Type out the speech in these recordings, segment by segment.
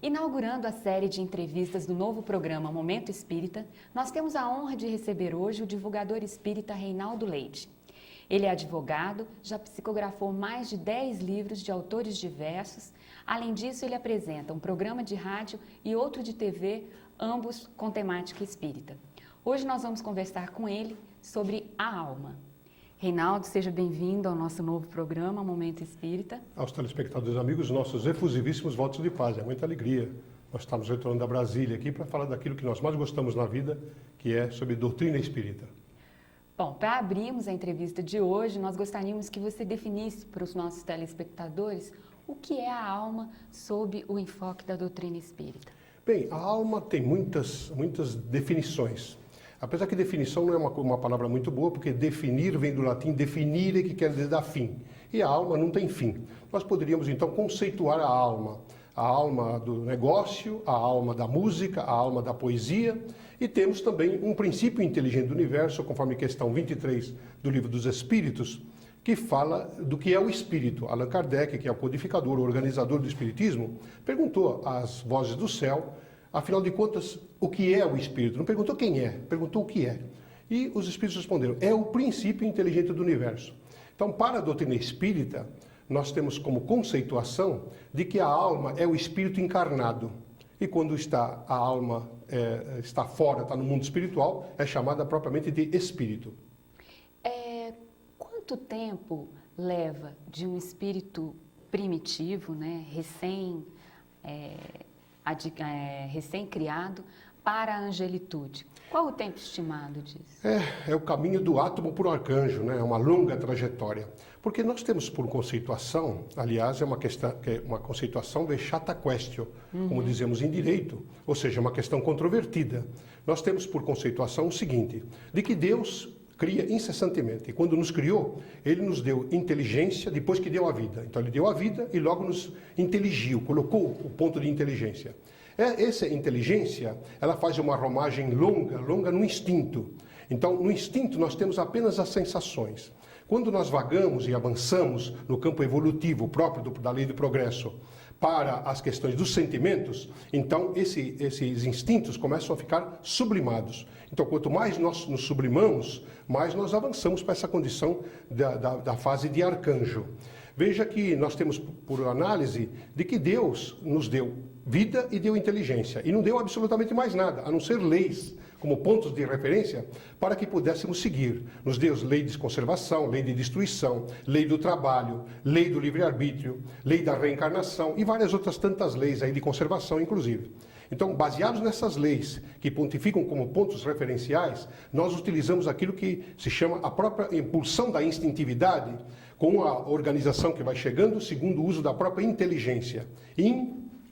Inaugurando a série de entrevistas do novo programa Momento Espírita, nós temos a honra de receber hoje o divulgador espírita Reinaldo Leite. Ele é advogado, já psicografou mais de 10 livros de autores diversos. Além disso, ele apresenta um programa de rádio e outro de TV, ambos com temática espírita. Hoje nós vamos conversar com ele sobre a alma. Reinaldo, seja bem-vindo ao nosso novo programa, Momento Espírita. Aos telespectadores amigos, nossos efusivíssimos votos de paz, é muita alegria. Nós estamos retornando da Brasília aqui para falar daquilo que nós mais gostamos na vida, que é sobre doutrina espírita. Bom, para abrirmos a entrevista de hoje, nós gostaríamos que você definisse para os nossos telespectadores o que é a alma sob o enfoque da doutrina espírita. Bem, a alma tem muitas definições. Apesar que definição não é uma palavra muito boa, porque definir vem do latim definire, que quer dizer dar fim. E a alma não tem fim. Nós poderíamos, então, conceituar a alma do negócio, a alma da música, a alma da poesia, e temos também um princípio inteligente do universo, conforme questão 23 do Livro dos Espíritos, que fala do que é o espírito. Allan Kardec, que é o codificador, o organizador do espiritismo, perguntou às vozes do céu, afinal de contas, o que é o espírito? Não perguntou quem é, perguntou o que é. E os espíritos responderam, é o princípio inteligente do universo. Então, para a doutrina espírita, nós temos como conceituação de que a alma é o espírito encarnado. E quando a alma está fora, está no mundo espiritual, é chamada propriamente de espírito. Quanto tempo leva de um espírito primitivo, né, recém-criado, para a angelitude? Qual o tempo estimado disso? É o caminho do átomo para o arcanjo, né? É uma longa trajetória. Porque nós temos por conceituação, aliás, é uma conceituação vexata quaestio, como dizemos em direito, ou seja, uma questão controvertida. Nós temos por conceituação o seguinte, de que Deus cria incessantemente. E quando nos criou, Ele nos deu inteligência depois que deu a vida. Então Ele deu a vida e logo nos inteligiu, colocou o ponto de inteligência. Essa inteligência, ela faz uma romagem longa no instinto. Então, no instinto nós temos apenas as sensações. Quando nós vagamos e avançamos no campo evolutivo próprio da lei do progresso para as questões dos sentimentos, então esses instintos começam a ficar sublimados. Então, quanto mais nós nos sublimamos, mais nós avançamos para essa condição da fase de arcanjo. Veja que nós temos por análise de que Deus nos deu vida e deu inteligência. E não deu absolutamente mais nada, a não ser leis, como pontos de referência, para que pudéssemos seguir. Nos deu lei de conservação, lei de destruição, lei do trabalho, lei do livre-arbítrio, lei da reencarnação e várias outras tantas leis aí de conservação, inclusive. Então, baseados nessas leis que pontificam como pontos referenciais, nós utilizamos aquilo que se chama a própria impulsão da instintividade, com a organização que vai chegando, segundo o uso da própria inteligência.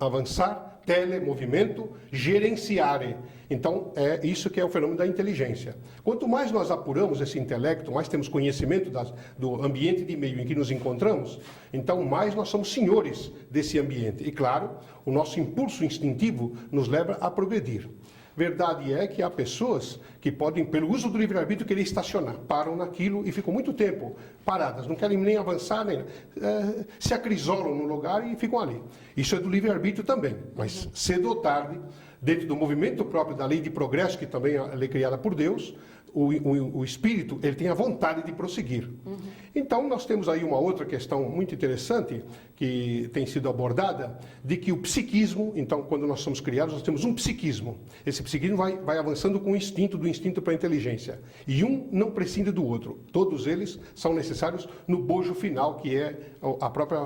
Avançar, movimento, gerenciare. Então, é isso que é o fenômeno da inteligência. Quanto mais nós apuramos esse intelecto, mais temos conhecimento do ambiente de meio em que nos encontramos, então mais nós somos senhores desse ambiente. E, claro, o nosso impulso instintivo nos leva a progredir. Verdade é que há pessoas que podem, pelo uso do livre-arbítrio, querer estacionar. Param naquilo e ficam muito tempo paradas. Não querem nem avançar, nem se acrisolam no lugar e ficam ali. Isso é do livre-arbítrio também. Mas cedo ou tarde, dentro do movimento próprio da lei de progresso, que também é a lei criada por Deus, o espírito ele tem a vontade de prosseguir. Então, nós temos aí uma outra questão muito interessante que tem sido abordada, de que o psiquismo, então, quando nós somos criados, nós temos um psiquismo. Esse psiquismo vai avançando com o instinto, do instinto para a inteligência. E um não prescinde do outro. Todos eles são necessários no bojo final, que é a própria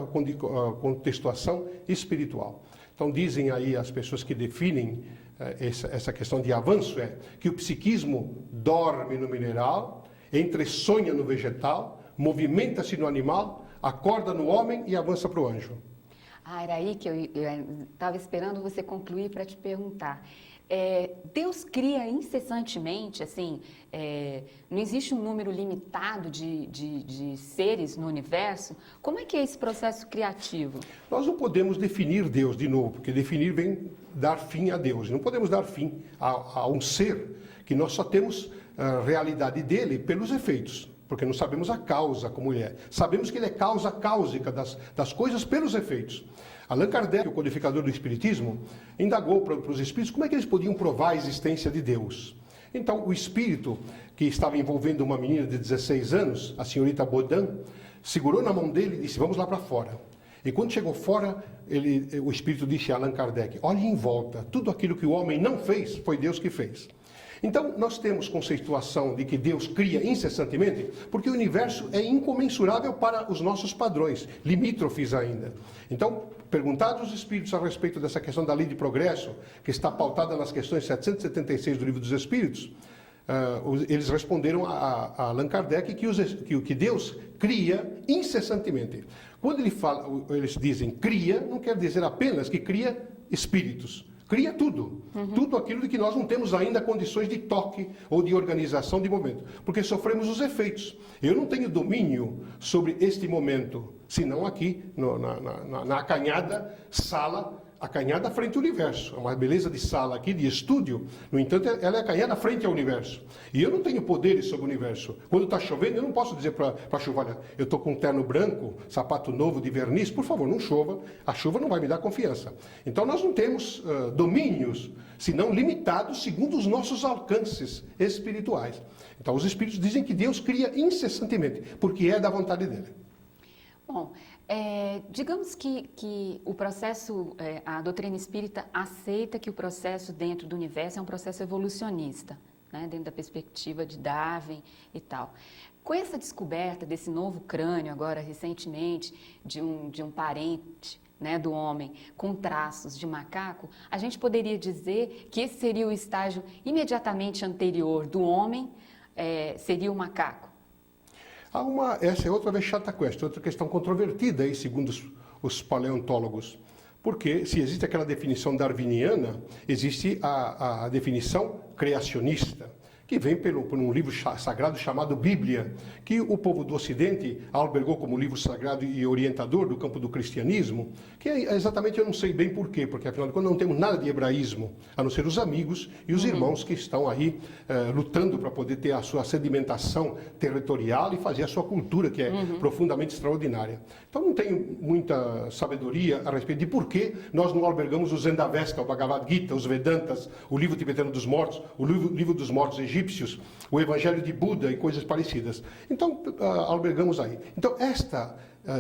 contextuação espiritual. Então, dizem aí as pessoas que definem essa questão de avanço, que o psiquismo dorme no mineral, sonha no vegetal, movimenta-se no animal, acorda no homem e avança para o anjo. Era aí que eu estava esperando você concluir para te perguntar. Deus cria incessantemente, assim, não existe um número limitado de seres no universo. Como é que é esse processo criativo? Nós não podemos definir Deus de novo, porque definir vem dar fim a Deus. Não podemos dar fim a um ser que nós só temos a realidade dele pelos efeitos. porque não sabemos a causa como ele é. Sabemos que ele é causa cáusica das coisas pelos efeitos. Allan Kardec, o codificador do Espiritismo, indagou para os espíritos como é que eles podiam provar a existência de Deus. Então, o espírito que estava envolvendo uma menina de 16 anos, a senhorita Baudin, segurou na mão dele e disse, vamos lá para fora. E quando chegou fora, o espírito disse a Allan Kardec, olhe em volta, tudo aquilo que o homem não fez, foi Deus que fez. Então, nós temos conceituação de que Deus cria incessantemente, porque o universo é incomensurável para os nossos padrões, limítrofes ainda. Então, perguntados os espíritos a respeito dessa questão da lei de progresso, que está pautada nas questões 776 do Livro dos Espíritos, eles responderam a Allan Kardec que Deus cria incessantemente. Quando eles dizem cria, não quer dizer apenas que cria espíritos. Cria tudo. Tudo aquilo de que nós não temos ainda condições de toque ou de organização de momento. Porque sofremos os efeitos. Eu não tenho domínio sobre este momento, senão aqui, na acanhada sala, acanhada frente ao universo. É uma beleza de sala aqui, de estúdio. No entanto, ela é acanhada frente ao universo. E eu não tenho poderes sobre o universo. Quando está chovendo, eu não posso dizer para a chuva, olha, eu estou com um terno branco, sapato novo de verniz, por favor, não chova. A chuva não vai me dar confiança. Então, nós não temos domínios, senão limitados segundo os nossos alcances espirituais. Então, os espíritos dizem que Deus cria incessantemente, porque é da vontade dele. Bom, digamos que o processo, a doutrina espírita aceita que o processo dentro do universo é um processo evolucionista, né, dentro da perspectiva de Darwin e tal. Com essa descoberta desse novo crânio, agora recentemente, de um parente, né, do homem com traços de macaco, a gente poderia dizer que esse seria o estágio imediatamente anterior do homem, seria o macaco? Essa é outra vexata questão, outra questão controvertida aí, segundo os paleontólogos. Porque se existe aquela definição darwiniana, existe a definição criacionista, que vem por um livro sagrado chamado Bíblia, que o povo do Ocidente albergou como livro sagrado e orientador do campo do cristianismo, que exatamente eu não sei bem por quê, porque afinal de contas não temos nada de hebraísmo, a não ser os amigos e os irmãos que estão aí lutando para poder ter a sua sedimentação territorial e fazer a sua cultura, que é profundamente extraordinária. Então não tenho muita sabedoria a respeito de por que nós não albergamos o Zendavesta, o Bhagavad Gita, os Vedantas, o livro tibetano dos mortos, o livro dos mortos egípcios, o Evangelho de Buda e coisas parecidas. Então, albergamos aí. Então, esta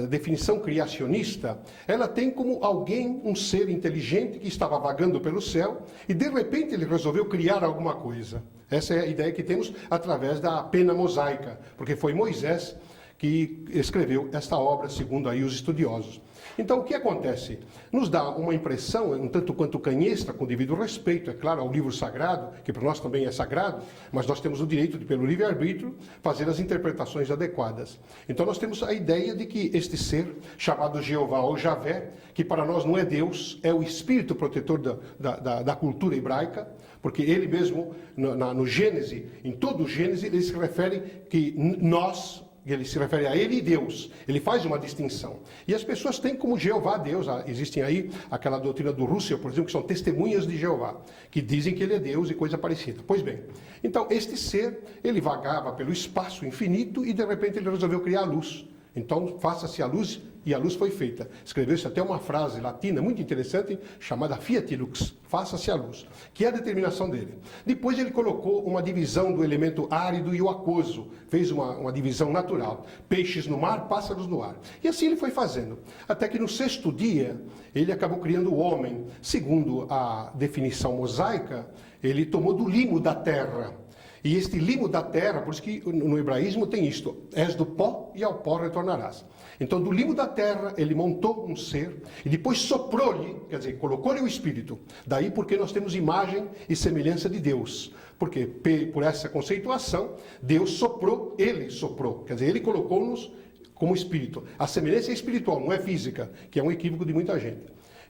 definição criacionista, ela tem como alguém, um ser inteligente que estava vagando pelo céu e, de repente, ele resolveu criar alguma coisa. Essa é a ideia que temos através da pena mosaica, porque foi Moisés que escreveu esta obra, segundo aí os estudiosos. Então, o que acontece? Nos dá uma impressão, um tanto quanto canhestra, com devido respeito, é claro, ao livro sagrado, que para nós também é sagrado, mas nós temos o direito de, pelo livre-arbítrio, fazer as interpretações adequadas. Então, nós temos a ideia de que este ser, chamado Jeová ou Javé, que para nós não é Deus, é o espírito protetor da cultura hebraica, porque ele mesmo, no Gênesis, em todo o Gênesis, ele se refere que nós... Ele se refere a ele e Deus. Ele faz uma distinção. E as pessoas têm como Jeová Deus. Existem aí aquela doutrina do Russell, por exemplo, que são testemunhas de Jeová, que dizem que ele é Deus e coisa parecida. Pois bem, então este ser, ele vagava pelo espaço infinito e de repente ele resolveu criar a luz. Então, faça-se a luz, e a luz foi feita. Escreveu-se até uma frase latina muito interessante, chamada Fiat Lux, faça-se a luz, que é a determinação dele. Depois ele colocou uma divisão do elemento árido e o aquoso, fez uma divisão natural. Peixes no mar, pássaros no ar. E assim ele foi fazendo. Até que no sexto dia, ele acabou criando o homem. Segundo a definição mosaica, ele tomou do limo da terra. E este limo da terra, por isso que no hebraísmo tem isto, és do pó e ao pó retornarás. Então, do limo da terra, ele montou um ser e depois soprou-lhe, quer dizer, colocou-lhe o espírito. Daí porque nós temos imagem e semelhança de Deus. Porque, por essa conceituação, Deus soprou, ele soprou. Quer dizer, ele colocou-nos como espírito. A semelhança é espiritual, não é física, que é um equívoco de muita gente.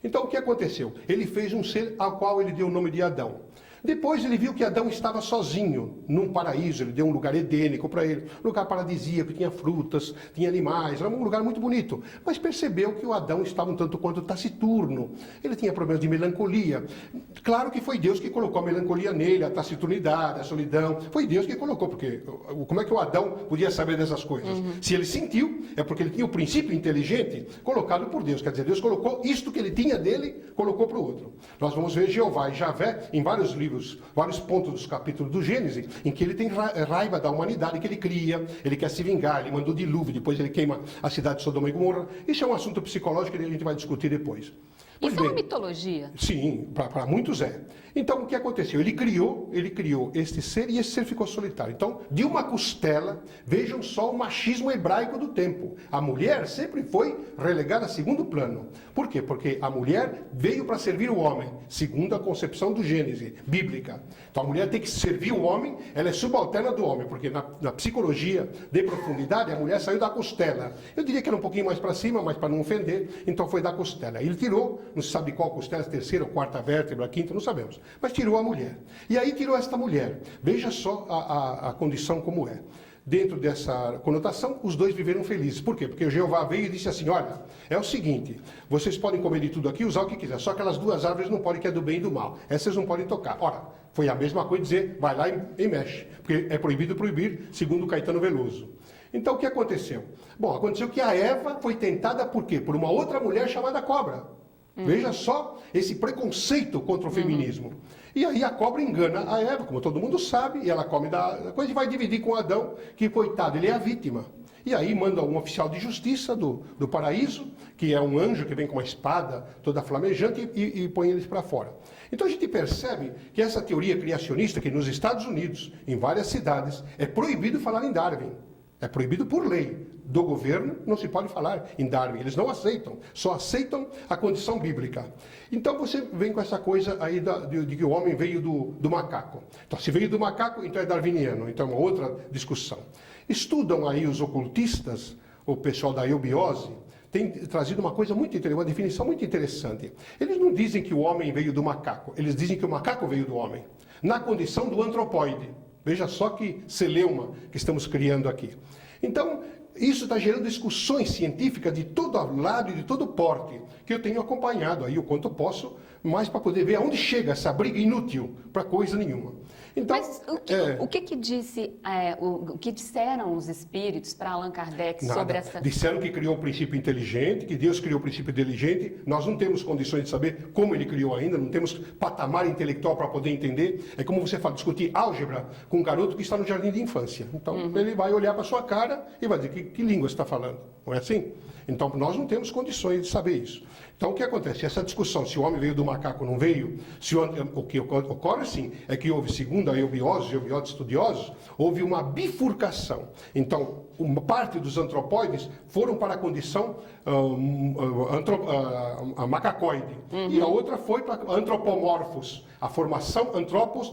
Então, o que aconteceu? Ele fez um ser ao qual ele deu o nome de Adão. Depois ele viu que Adão estava sozinho num paraíso, ele deu um lugar edênico para ele, um lugar paradisíaco, tinha frutas, tinha animais, era um lugar muito bonito. Mas percebeu que o Adão estava um tanto quanto taciturno, ele tinha problemas de melancolia. Claro que foi Deus que colocou a melancolia nele, a taciturnidade, a solidão, foi Deus que colocou, porque como é que o Adão podia saber dessas coisas? Se ele sentiu, é porque ele tinha o princípio inteligente colocado por Deus, quer dizer, Deus colocou isto que ele tinha dele, colocou para o outro. Nós vamos ver Jeová e Javé em vários livros, vários pontos dos capítulos do Gênesis, em que ele tem raiva da humanidade que ele cria, ele quer se vingar, ele mandou dilúvio, depois ele queima a cidade de Sodoma e Gomorra. Isso é um assunto psicológico que a gente vai discutir depois. Isso é uma mitologia? Sim, para muitos é. Então, o que aconteceu? Ele criou este ser e esse ser ficou solitário. Então, de uma costela, vejam só o machismo hebraico do tempo. A mulher sempre foi relegada a segundo plano. Por quê? Porque a mulher veio para servir o homem, segundo a concepção do Gênesis, bíblica. Então, a mulher tem que servir o homem, ela é subalterna do homem, porque na psicologia de profundidade, a mulher saiu da costela. Eu diria que era um pouquinho mais para cima, mas para não ofender, então foi da costela. Ele tirou, não se sabe qual costela, terceira ou quarta vértebra, quinta, não sabemos. Mas tirou a mulher. E aí tirou esta mulher. Veja só a condição como é. Dentro dessa conotação, os dois viveram felizes. Por quê? Porque o Jeová veio e disse assim, olha, é o seguinte, vocês podem comer de tudo aqui, usar o que quiser, só aquelas duas árvores não podem, que é do bem e do mal. Essas não podem tocar. Ora, foi a mesma coisa dizer, vai lá e mexe. Porque é proibido proibir, segundo Caetano Veloso. Então, o que aconteceu? Bom, aconteceu que a Eva foi tentada por quê? Por uma outra mulher chamada cobra. Veja só esse preconceito contra o feminismo. E aí a cobra engana a Eva, como todo mundo sabe, e ela come da coisa e vai dividir com Adão, que coitado, ele é a vítima. E aí manda um oficial de justiça do paraíso, que é um anjo que vem com uma espada toda flamejante e põe eles para fora. Então a gente percebe que essa teoria criacionista, que nos Estados Unidos, em várias cidades, é proibido falar em Darwin. É proibido por lei do governo, não se pode falar em Darwin. Eles não aceitam, só aceitam a condição bíblica. Então você vem com essa coisa aí de que o homem veio do macaco. Então, se veio do macaco, então é darwiniano. Então é uma outra discussão. Estudam aí os ocultistas, o pessoal da eubiose, tem trazido uma coisa muito interessante, uma definição muito interessante. Eles não dizem que o homem veio do macaco, eles dizem que o macaco veio do homem, na condição do antropóide. Veja só que celeuma que estamos criando aqui. Então, isso está gerando discussões científicas de todo lado e de todo porte, que eu tenho acompanhado aí o quanto posso, mas para poder ver aonde chega essa briga inútil para coisa nenhuma. Então, mas o que disse, o que disseram os espíritos para Allan Kardec sobre essa... Disseram que criou um princípio inteligente, que Deus criou um princípio inteligente. Nós não temos condições de saber como ele criou ainda, não temos patamar intelectual para poder entender. É como você fala, discutir álgebra com um garoto que está no jardim de infância. Então, ele vai olhar para a sua cara e vai dizer, que língua você está falando? Não é assim? Então, nós não temos condições de saber isso. Então, o que acontece? Essa discussão, se o homem veio do macaco ou não veio, o que ocorre, sim, é que houve, segundo a eubiose estudiosos, houve uma bifurcação. Então, uma parte dos antropóides foram para a condição macacoide, e a outra foi para antropomorfos, a formação antropos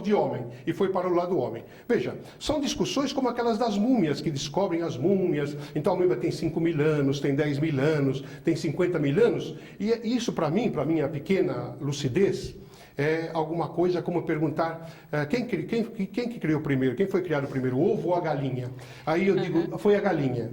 de homem, e foi para o lado do homem. Veja, são discussões como aquelas das múmias, que descobrem as múmias, então a múmia tem 5.000 anos, tem 10.000 anos, tem 50.000 anos, e isso para mim, para minha pequena lucidez, é alguma coisa como perguntar quem que criou primeiro, quem foi criado primeiro, o ovo ou a galinha? Aí eu digo, foi a galinha.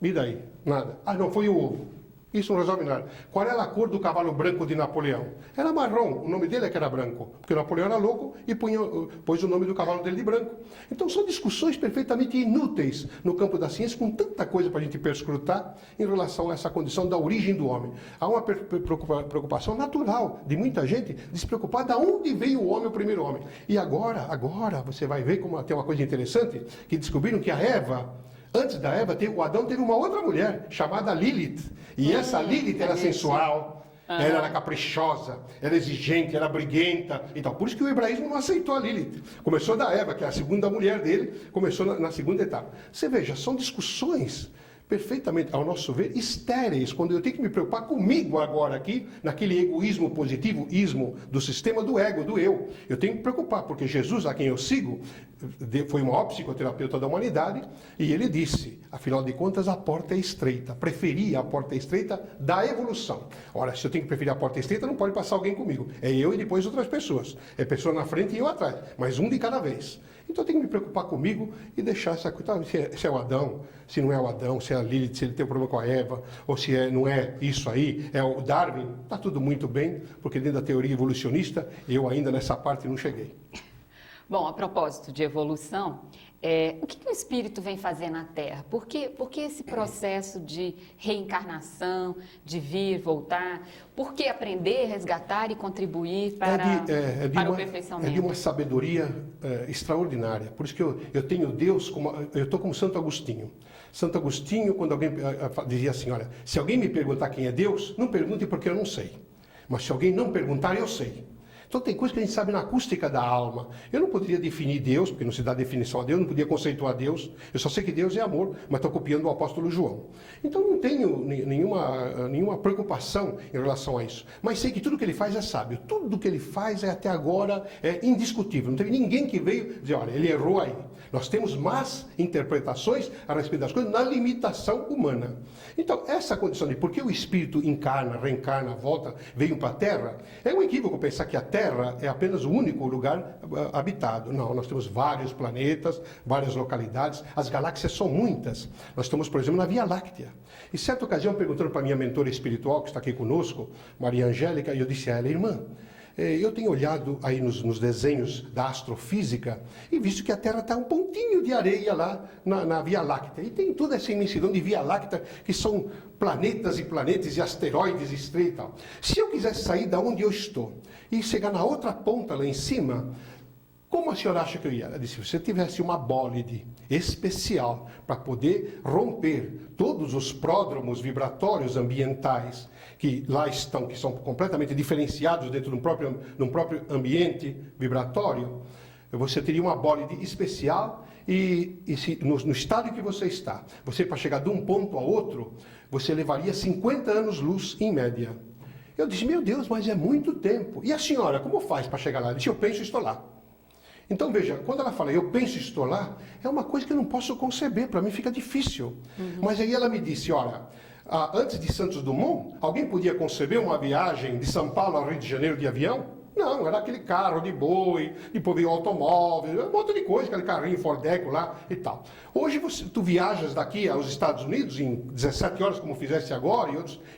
E daí? Nada. Ah, não, foi o ovo. Isso não resolve nada. Qual era a cor do cavalo branco de Napoleão? Era marrom, o nome dele é que era branco, porque Napoleão era louco e pôs o nome do cavalo dele de branco. Então são discussões perfeitamente inúteis no campo da ciência, com tanta coisa para a gente perscrutar em relação a essa condição da origem do homem. Há uma preocupação natural de muita gente de se preocupar de onde veio o homem, o primeiro homem. E agora você vai ver como tem uma coisa interessante, que descobriram que a Eva... Antes da Eva, o Adão teve uma outra mulher, chamada Lilith. E essa Lilith era sensual, ela era caprichosa, era exigente, era briguenta. Então, por isso que o hebraísmo não aceitou a Lilith. Começou da Eva, que é a segunda mulher dele, começou na segunda etapa. Você veja, são discussões perfeitamente, ao nosso ver, estéreis, quando eu tenho que me preocupar comigo agora aqui, naquele egoísmo positivo, ismo do sistema do ego, do eu. Eu tenho que me preocupar, porque Jesus, a quem eu sigo, foi o maior psicoterapeuta da humanidade, e ele disse, afinal de contas, a porta é estreita. Preferia a porta estreita da evolução. Ora, se eu tenho que preferir a porta estreita, não pode passar alguém comigo. É eu e depois outras pessoas. É pessoa na frente e eu atrás, mas um de cada vez. Então eu tenho que me preocupar comigo e deixar essa coisa, se é o Adão, se não é o Adão, se é a Lilith, se ele tem um problema com a Eva, ou se não é isso aí, é o Darwin, está tudo muito bem, porque dentro da teoria evolucionista, eu ainda nessa parte não cheguei. Bom, a propósito de evolução, o que o espírito vem fazer na Terra? Por que esse processo de reencarnação, de vir, voltar? Por que aprender, resgatar e contribuir para o aperfeiçoamento? É de uma sabedoria extraordinária. Por isso que eu tenho Deus, eu estou como Santo Agostinho. Santo Agostinho, quando alguém dizia assim, olha, se alguém me perguntar quem é Deus, não pergunte porque eu não sei. Mas se alguém não perguntar, eu sei. Então tem coisa que a gente sabe na acústica da alma. Eu não poderia definir Deus, porque não se dá definição a Deus, não podia conceituar Deus. Eu só sei que Deus é amor, mas estou copiando o apóstolo João. Então não tenho nenhuma preocupação em relação a isso. Mas sei que tudo que ele faz é sábio. Tudo que ele faz até agora é indiscutível. Não teve ninguém que veio dizer, olha, ele errou aí. Nós temos más interpretações a respeito das coisas na limitação humana. Então, essa condição de por que o espírito encarna, reencarna, volta, veio para a Terra, é um equívoco pensar que a Terra é apenas o único lugar habitado. Não, nós temos vários planetas, várias localidades, as galáxias são muitas. Nós estamos, por exemplo, na Via Láctea. E certa ocasião, perguntando para a minha mentora espiritual, que está aqui conosco, Maria Angélica, e eu disse a ela, irmã, eu tenho olhado aí nos desenhos da astrofísica e visto que a Terra está um pontinho de areia lá na Via Láctea. E tem toda essa imensidão de Via Láctea, que são planetas e planetas e asteroides, estrelas e tal. Se eu quisesse sair da onde eu estou e chegar na outra ponta lá em cima, como a senhora acha que eu ia? Ela disse, se você tivesse uma bólide especial para poder romper todos os pródromos vibratórios ambientais que lá estão, que são completamente diferenciados dentro de um próprio ambiente vibratório, você teria uma bólide especial e no estado em que você está, você para chegar de um ponto a outro, você levaria 50 anos-luz em média. Eu disse, meu Deus, mas é muito tempo. E a senhora, como faz para chegar lá? Ela disse, eu penso e estou lá. Então, veja, quando ela fala, eu penso e estou lá, é uma coisa que eu não posso conceber, para mim fica difícil. Mas aí ela me disse, olha, antes de Santos Dumont, alguém podia conceber uma viagem de São Paulo ao Rio de Janeiro de avião? Não, era aquele carro de boi, depois veio o automóvel, um monte de coisa, aquele carrinho Fordeco lá e tal. Hoje tu viajas daqui aos Estados Unidos em 17 horas, como fizeste agora,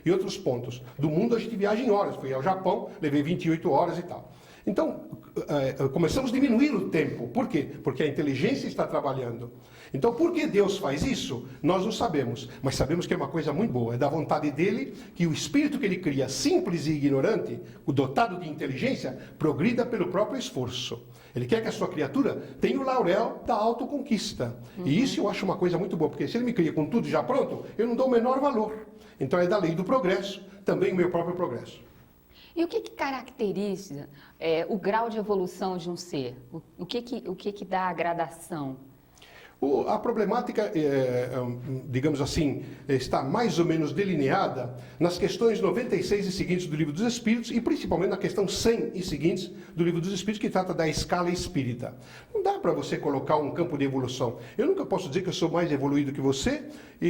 e outros pontos. Do mundo a gente viaja em horas, fui ao Japão, levei 28 horas e tal. Então, começamos a diminuir o tempo. Por quê? Porque a inteligência está trabalhando. Então, por que Deus faz isso? Nós não sabemos. Mas sabemos que é uma coisa muito boa. É da vontade dele que o espírito que ele cria, simples e ignorante, o dotado de inteligência, progrida pelo próprio esforço. Ele quer que a sua criatura tenha o laurel da autoconquista. E isso eu acho uma coisa muito boa. Porque se ele me cria com tudo já pronto, eu não dou o menor valor. Então, é da lei do progresso, também o meu próprio progresso. E o que caracteriza o grau de evolução de um ser? O que dá a gradação? A problemática, digamos assim, está mais ou menos delineada nas questões 96 e seguintes do Livro dos Espíritos e principalmente na questão 100 e seguintes do Livro dos Espíritos, que trata da escala espírita. Não dá para você colocar um campo de evolução. Eu nunca posso dizer que eu sou mais evoluído que você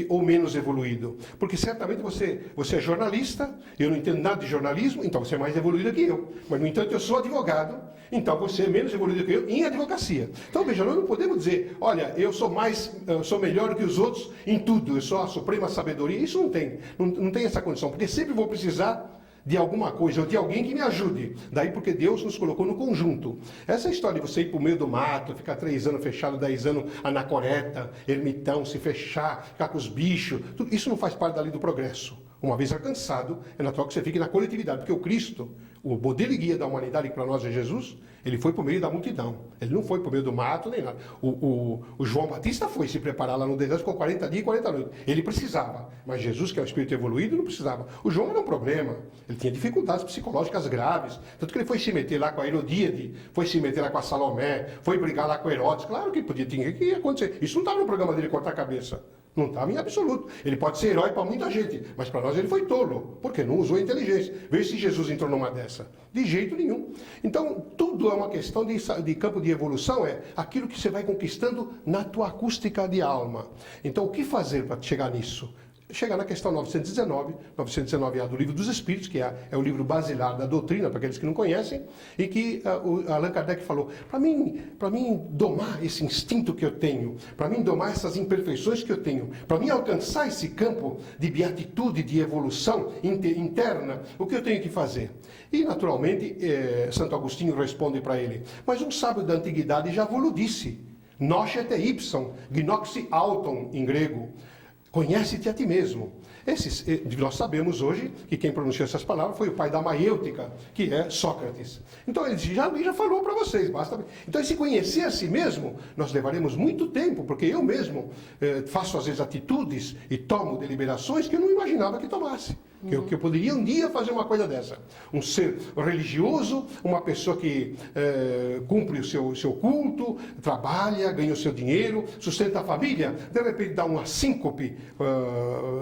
ou menos evoluído, porque certamente você é jornalista, eu não entendo nada de jornalismo, então você é mais evoluído que eu. Mas, no entanto, eu sou advogado, então você é menos evoluído que eu em advocacia. Então, veja, nós não podemos dizer, olha, eu sou melhor que os outros em tudo, eu sou a suprema sabedoria. Isso não tem essa condição, porque sempre vou precisar de alguma coisa ou de alguém que me ajude. Daí porque Deus nos colocou no conjunto. Essa história de você ir para o meio do mato, ficar 3 anos fechado, 10 anos anacoreta, ermitão, se fechar, ficar com os bichos, isso não faz parte da lei do progresso. Uma vez alcançado, é natural que você fique na coletividade, porque o Cristo, o modelo e guia da humanidade que para nós é Jesus, ele foi por meio da multidão. Ele não foi por meio do mato nem nada. O João Batista foi se preparar lá no deserto, ficou 40 dias e 40 noites. Ele precisava. Mas Jesus, que é um espírito evoluído, não precisava. O João era um problema. Ele tinha dificuldades psicológicas graves. Tanto que ele foi se meter lá com a Herodíade, foi se meter lá com a Salomé, foi brigar lá com Herodes. Claro que tinha que acontecer. Isso não estava no programa dele cortar a cabeça. Não estava em absoluto. Ele pode ser herói para muita gente, mas para nós ele foi tolo, porque não usou a inteligência. Veja se Jesus entrou numa dessa. De jeito nenhum. Então, tudo é uma questão de campo de evolução, é aquilo que você vai conquistando na tua acústica de alma. Então, o que fazer para chegar nisso? Chegar na questão 919A do Livro dos Espíritos, que é o livro basilar da doutrina, para aqueles que não conhecem, e que Allan Kardec falou, para mim domar esse instinto que eu tenho, para mim domar essas imperfeições que eu tenho, para mim alcançar esse campo de beatitude, de evolução interna, o que eu tenho que fazer? E, naturalmente, Santo Agostinho responde para ele, mas um sábio da antiguidade já vos disse, noscete ipsum, gnoxi auton, em grego, conhece-te a ti mesmo. Nós sabemos hoje que quem pronunciou essas palavras foi o pai da maiêutica, que é Sócrates. Então ele já falou para vocês, basta. Então, se conhecer a si mesmo, nós levaremos muito tempo, porque eu mesmo faço às vezes atitudes e tomo deliberações que eu não imaginava que tomasse. Que eu poderia um dia fazer uma coisa dessa. Um ser religioso, uma pessoa que cumpre o seu culto, trabalha, ganha o seu dinheiro, sustenta a família, de repente dá uma síncope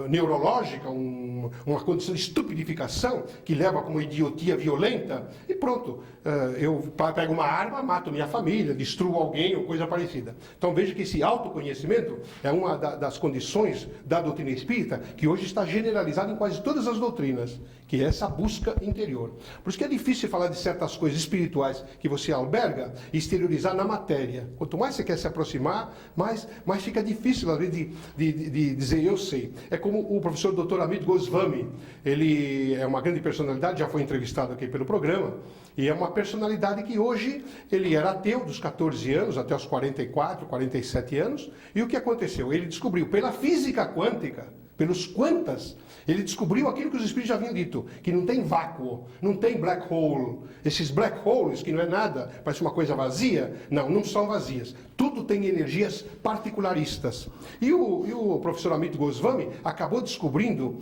neurológica, uma condição de estupidificação que leva a uma idiotia violenta e pronto. Eu pego uma arma, mato minha família, destruo alguém ou coisa parecida. Então veja que esse autoconhecimento é uma das condições da doutrina espírita que hoje está generalizada em quase todas as doutrinas, que é essa busca interior. Por isso que é difícil falar de certas coisas espirituais que você alberga e exteriorizar na matéria. Quanto mais você quer se aproximar, mais fica difícil às vezes de dizer eu sei. É como o professor Dr. Amit Goswami, ele é uma grande personalidade, já foi entrevistado aqui pelo programa, e é uma personalidade que hoje, ele era ateu dos 14 anos até os 44, 47 anos, e o que aconteceu? Ele descobriu pela física quântica, pelos quantas, ele descobriu aquilo que os espíritos já haviam dito, que não tem vácuo, não tem black hole. Esses black holes, que não é nada, parece uma coisa vazia, não são vazias. Tudo tem energias particularistas. E o professor Amit Goswami acabou descobrindo,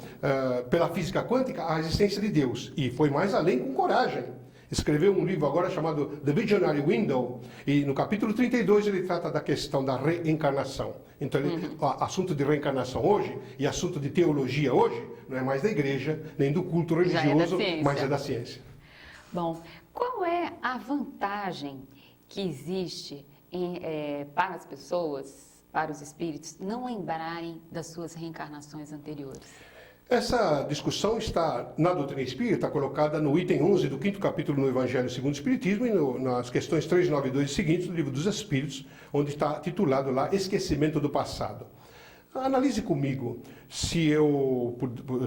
pela física quântica, a existência de Deus. E foi mais além com coragem. Escreveu um livro agora chamado The Visionary Window, e no capítulo 32 ele trata da questão da reencarnação. Então, assunto de reencarnação hoje e assunto de teologia hoje não é mais da igreja, nem do culto religioso, mas é da ciência. Bom, qual é a vantagem que existe para as pessoas, para os espíritos, não lembrarem das suas reencarnações anteriores? Essa discussão está na doutrina espírita, colocada no item 11 do 5º capítulo no Evangelho segundo o Espiritismo e nas questões 392 e seguintes do Livro dos Espíritos, onde está titulado lá Esquecimento do Passado. Analise comigo, se eu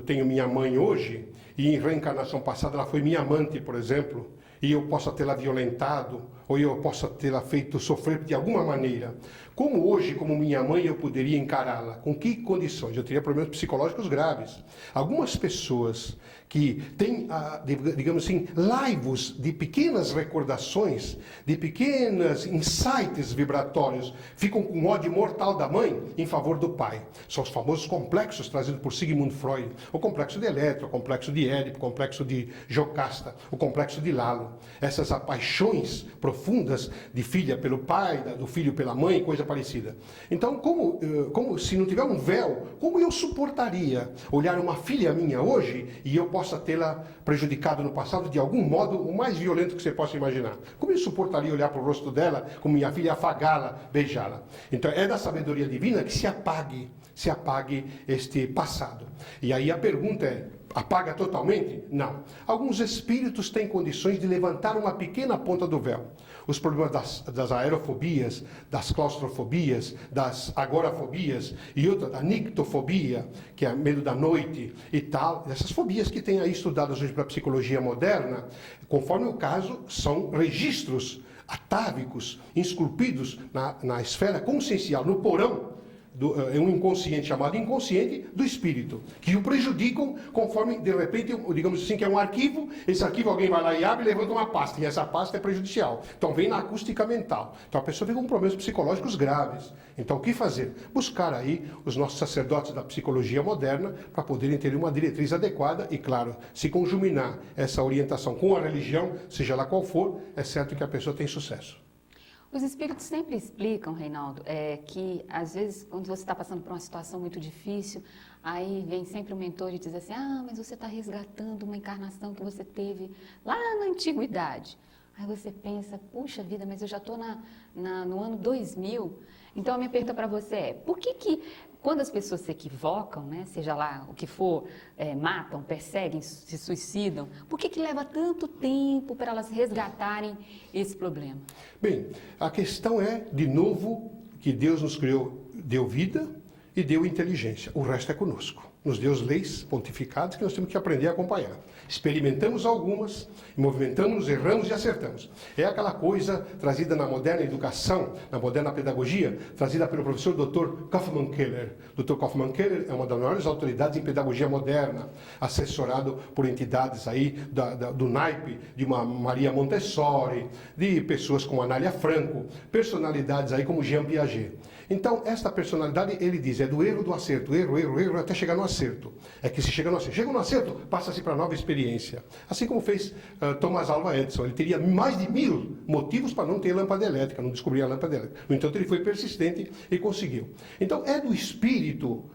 tenho minha mãe hoje e em reencarnação passada ela foi minha amante, por exemplo, e eu possa tê-la violentado, ou eu possa tê-la feito sofrer de alguma maneira. Como hoje, como minha mãe, eu poderia encará-la? Com que condições? Eu teria problemas psicológicos graves. Algumas pessoas que têm, digamos assim, laivos de pequenas recordações, de pequenos insights vibratórios, ficam com ódio mortal da mãe em favor do pai. São os famosos complexos trazidos por Sigmund Freud. O complexo de Eletro, o complexo de Édipo, o complexo de Jocasta, o complexo de Lalo. Essas paixões profundas de filha pelo pai, do filho pela mãe, coisa parecida. Então, como se não tiver um véu, como eu suportaria olhar uma filha minha hoje e eu possa tê-la prejudicado no passado de algum modo o mais violento que você possa imaginar? Como eu suportaria olhar para o rosto dela, como minha filha, afagá-la, beijá-la? Então, é da sabedoria divina que se apague este passado. E aí a pergunta é, apaga totalmente? Não. Alguns espíritos têm condições de levantar uma pequena ponta do véu. Os problemas das aerofobias, das claustrofobias, das agorafobias e outra, da nictofobia, que é medo da noite e tal, essas fobias que tem aí estudadas hoje pela psicologia moderna, conforme o caso, são registros atávicos, esculpidos na esfera consciencial, no porão é um inconsciente chamado inconsciente do espírito, que o prejudicam conforme, de repente, digamos assim, que é um arquivo, esse arquivo alguém vai lá e abre e levanta uma pasta, e essa pasta é prejudicial. Então vem na acústica mental. Então a pessoa vem com problemas psicológicos graves. Então o que fazer? Buscar aí os nossos sacerdotes da psicologia moderna para poderem ter uma diretriz adequada e, claro, se conjuminar essa orientação com a religião, seja lá qual for, é certo que a pessoa tem sucesso. Os espíritos sempre explicam, Reinaldo, que às vezes quando você está passando por uma situação muito difícil, aí vem sempre um mentor e diz assim, mas você está resgatando uma encarnação que você teve lá na antiguidade. Aí você pensa, puxa vida, mas eu já estou no ano 2000. Então a minha pergunta para você é, por que quando as pessoas se equivocam, né, seja lá o que for, matam, perseguem, se suicidam, por que leva tanto tempo para elas resgatarem esse problema? Bem, a questão é, de novo, que Deus nos criou, deu vida e deu inteligência. O resto é conosco. Nos deu leis pontificadas que nós temos que aprender a acompanhar. Experimentamos algumas, movimentamos, erramos e acertamos. É aquela coisa trazida na moderna educação, na moderna pedagogia, trazida pelo professor Dr. Kaufmann Keller. Dr. Kaufmann Keller é uma das maiores autoridades em pedagogia moderna, assessorado por entidades aí do naipe de uma Maria Montessori, de pessoas como Anália Franco, personalidades aí como Jean Piaget. Então, esta personalidade, ele diz, é do erro do acerto, erro, até chegar no acerto. É que se chega no acerto, passa-se para nova experiência. Assim como fez Thomas Alva Edison. Ele teria mais de 1000 motivos para não ter lâmpada elétrica, não descobrir a lâmpada elétrica. No entanto, ele foi persistente e conseguiu. Então, é do espírito,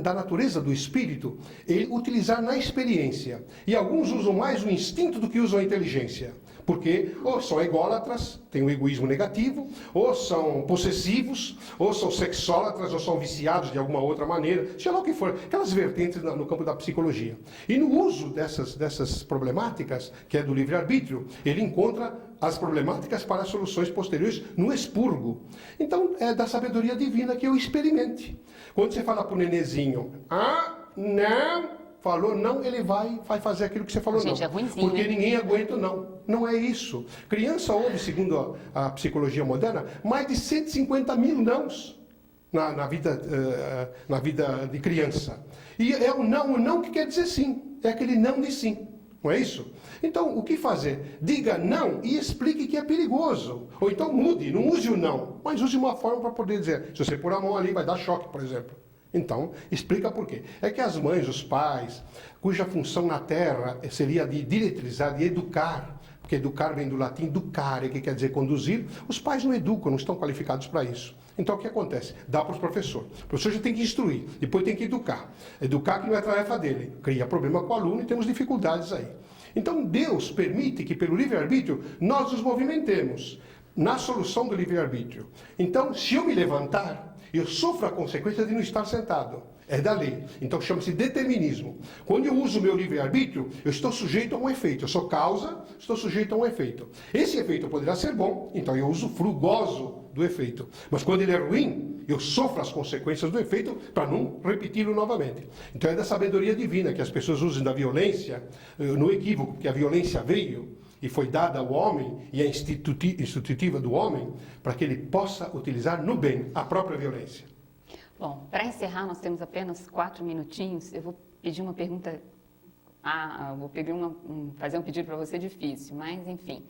da natureza do espírito, ele utilizar na experiência. E alguns usam mais o instinto do que usam a inteligência. Porque ou são ególatras, têm um egoísmo negativo, ou são possessivos, ou são sexólatras, ou são viciados de alguma outra maneira, seja lá o que for, aquelas vertentes no campo da psicologia. E no uso dessas problemáticas, que é do livre-arbítrio, ele encontra as problemáticas para soluções posteriores no expurgo. Então, é da sabedoria divina que eu experimente. Quando você fala para o nenezinho, não... Falou não, ele vai fazer aquilo que você falou. Gente, não. É ruimzinho, porque né? Ninguém aguenta não. Não é isso. Criança houve, segundo a psicologia moderna, mais de 150 mil nãos na vida de criança. E é o não que quer dizer sim. É aquele não de sim. Não é isso? Então, o que fazer? Diga não e explique que é perigoso. Ou então mude, não use o não, mas use uma forma para poder dizer. Se você pôr a mão ali, vai dar choque, por exemplo. Então, explica por quê. É que as mães, os pais, cuja função na Terra seria de diretrizar, de educar, porque educar vem do latim ducare, que quer dizer conduzir, os pais não educam, não estão qualificados para isso. Então, o que acontece? Dá para os professores. O professor já tem que instruir, depois tem que educar. Educar que não é tarefa dele. Cria problema com o aluno e temos dificuldades aí. Então, Deus permite que, pelo livre-arbítrio, nós nos movimentemos na solução do livre-arbítrio. Então, se eu me levantar, eu sofro a consequência de não estar sentado. É da lei. Então chama-se determinismo. Quando eu uso o meu livre-arbítrio, eu estou sujeito a um efeito. Eu sou causa, estou sujeito a um efeito. Esse efeito poderá ser bom, então eu usufruo, gozo do efeito. Mas quando ele é ruim, eu sofro as consequências do efeito para não repeti-lo novamente. Então é da sabedoria divina que as pessoas usam da violência, no equívoco, que a violência veio e foi dada ao homem, e é institutiva do homem, para que ele possa utilizar no bem a própria violência. Bom, para encerrar, nós temos apenas 4 minutinhos. Eu vou pedir uma pergunta, fazer um pedido para você difícil, mas enfim.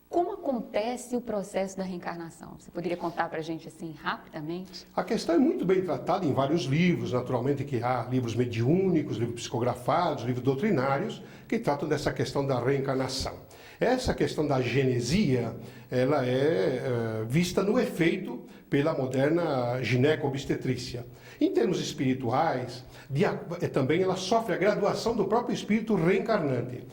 Como acontece o processo da reencarnação? Você poderia contar para a gente assim, rapidamente? A questão é muito bem tratada em vários livros, naturalmente que há livros mediúnicos, livros psicografados, livros doutrinários, que tratam dessa questão da reencarnação. Essa questão da genesia, ela é vista no efeito pela moderna gineco-obstetrícia. Em termos espirituais, também ela sofre a graduação do próprio espírito reencarnante,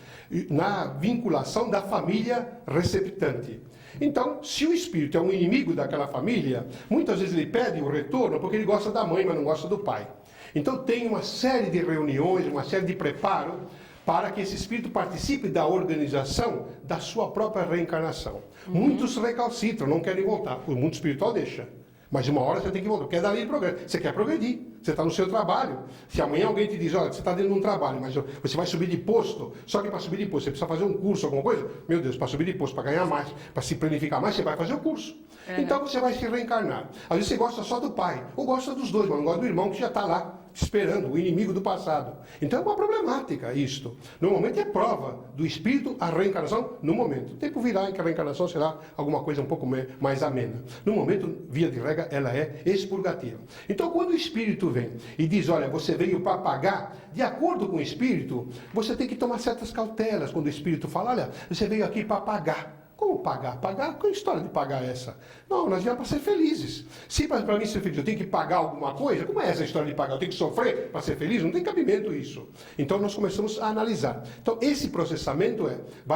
na vinculação da família receptante. Então, se o espírito é um inimigo daquela família, muitas vezes ele pede o retorno porque ele gosta da mãe, mas não gosta do pai. Então tem uma série de reuniões, uma série de preparo para que esse espírito participe da organização da sua própria reencarnação. Muitos recalcitram, não querem voltar. O mundo espiritual deixa. Mas uma hora você tem que voltar. Quer dar lei de progresso. Você quer progredir. Você está no seu trabalho. Se amanhã alguém te diz, olha, você está dentro de um trabalho, mas você vai subir de posto, só que para subir de posto você precisa fazer um curso, alguma coisa, meu Deus, para subir de posto, para ganhar mais, para se planificar mais, você vai fazer o curso. Então você vai se reencarnar. Às vezes você gosta só do pai, ou gosta dos dois, mas não gosta do irmão que já está lá esperando, o inimigo do passado. Então é uma problemática isto. Normalmente é prova do espírito a reencarnação no momento. O tempo virá em que a reencarnação será alguma coisa um pouco mais amena. No momento, via de regra, ela é expurgativa. Então quando o espírito vem e diz, olha, você veio para pagar, de acordo com o espírito, você tem que tomar certas cautelas. Quando o espírito fala, olha, você veio aqui para pagar. Como pagar? Pagar? Qual história de pagar essa? Não, nós viemos para ser felizes. Se para mim ser feliz eu tenho que pagar alguma coisa, como é essa história de pagar? Eu tenho que sofrer para ser feliz? Não tem cabimento isso. Então nós começamos a analisar. Então esse processamento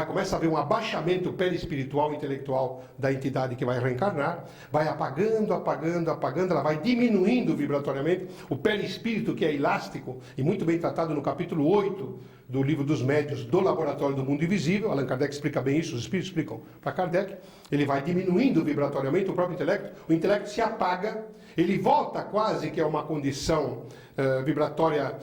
começa a haver um abaixamento perispiritual e intelectual da entidade que vai reencarnar, vai apagando, apagando, apagando, ela vai diminuindo vibratoriamente. O perispírito, que é elástico e muito bem tratado no capítulo 8 do Livro dos Médiuns, do Laboratório do Mundo Invisível, Allan Kardec explica bem isso, os espíritos explicam para Kardec, ele vai diminuindo vibratoriamente o próprio intelecto, o intelecto se apaga, ele volta quase que a uma condição vibratória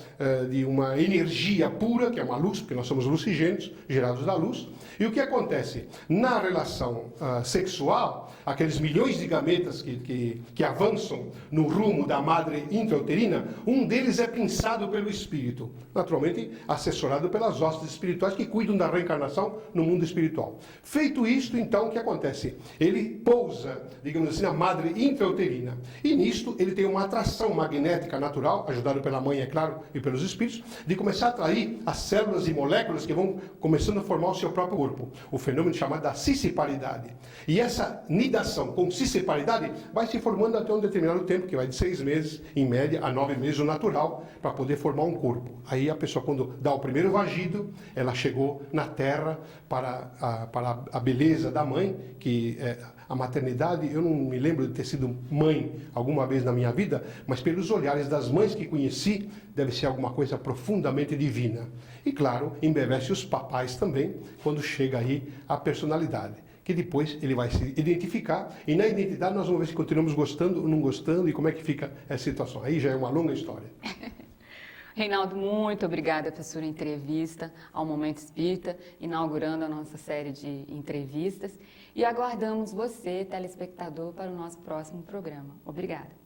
de uma energia pura, que é uma luz, porque nós somos lucigênios, gerados da luz. E o que acontece? Na relação sexual, aqueles milhões de gametas que avançam no rumo da madre intrauterina, um deles é pinçado pelo espírito, naturalmente assessorado pelas hostes espirituais que cuidam da reencarnação no mundo espiritual. Feito isto, então, o que acontece? Ele pousa, digamos assim, na madre intrauterina. E nisto ele tem uma atração magnética natural, ajudado pela mãe, é claro, e pelos espíritos, de começar a atrair as células e moléculas que vão começando a formar o seu próprio corpo. O fenômeno chamado da cisciparidade. E essa nidação com cisciparidade vai se formando até um determinado tempo, que vai de 6 meses, em média, a 9 meses, o natural, para poder formar um corpo. Aí a pessoa, quando dá o primeiro vagido, ela chegou na Terra para a beleza da mãe, que a maternidade, eu não me lembro de ter sido mãe alguma vez na minha vida, mas pelos olhares das mães que conheci, deve ser alguma coisa profundamente divina. E claro, embevece os papais também, quando chega aí a personalidade, que depois ele vai se identificar, e na identidade nós vamos ver se continuamos gostando ou não gostando, e como é que fica essa situação. Aí já é uma longa história. Reinaldo, muito obrigada pela sua entrevista ao Momento Espírita, inaugurando a nossa série de entrevistas. E aguardamos você, telespectador, para o nosso próximo programa. Obrigada.